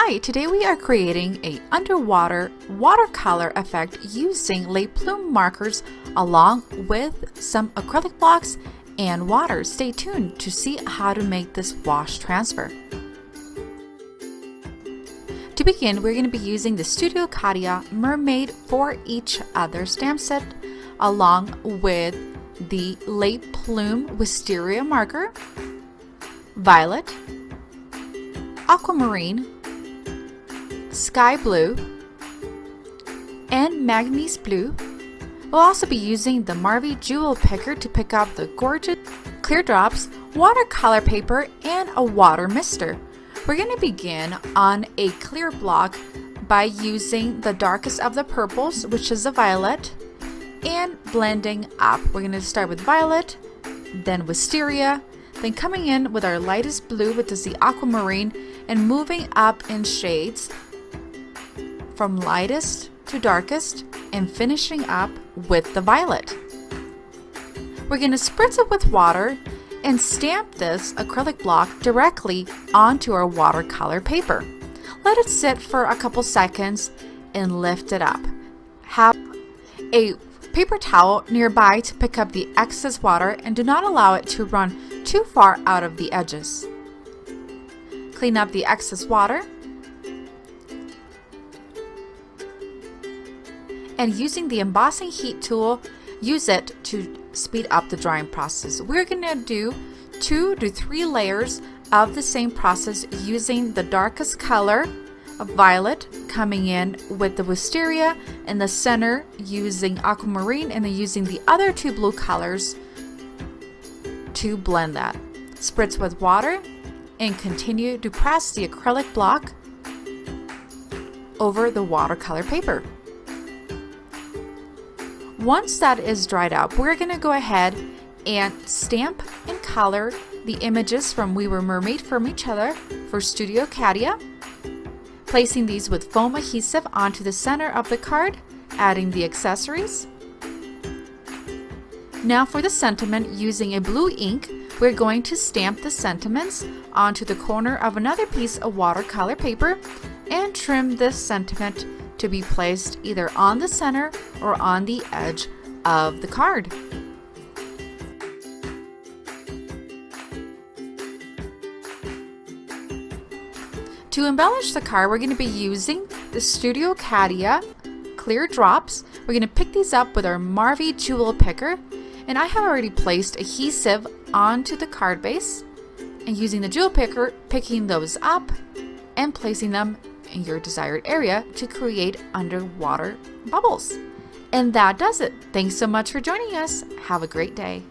Hi, today we are creating a underwater watercolor effect using Plume markers along with some acrylic blocks and water. Stay tuned to see how to make this wash transfer. To begin, we're going to be using the Studio Katia Mermaid for Each Other stamp set along with the Plume Wisteria marker, violet, aquamarine, sky blue, and manganese blue. We'll also be using the Marvy Jewel Picker to pick up the gorgeous clear drops, watercolor paper, and a water mister. We're going to begin on a clear block by using the darkest of the purples, which is the violet, and blending up. We're going to start with violet, then wisteria, then coming in with our lightest blue, which is the aquamarine, and moving up in shades from lightest to darkest and finishing up with the violet. We're going to spritz it with water and stamp this acrylic block directly onto our watercolor paper. Let it sit for a couple seconds and lift it up. Have a paper towel nearby to pick up the excess water and do not allow it to run too far out of the edges. Clean up the excess water. And using the embossing heat tool, use it to speed up the drying process. We're going to do 2 to 3 layers of the same process using the darkest color of violet, coming in with the wisteria in the center using aquamarine, and then using the other 2 blue colors to blend that. Spritz with water and continue to press the acrylic block over the watercolor paper. Once that is dried up, we're going to go ahead and stamp and color the images from We Were Mermaid from Each Other for Studio Katia, placing these with foam adhesive onto the center of the card, adding the accessories. Now for the sentiment, using a blue ink, we're going to stamp the sentiments onto the corner of another piece of watercolor paper and trim this sentiment to be placed either on the center or on the edge of the card. To embellish the card, we're going to be using the Studio Katia clear drops. We're going to pick these up with our Marvy Jewel Picker, and I have already placed adhesive onto the card base, and using the jewel picker, picking those up and placing them in your desired area to create underwater bubbles. And that does it. Thanks so much for joining us. Have a great day.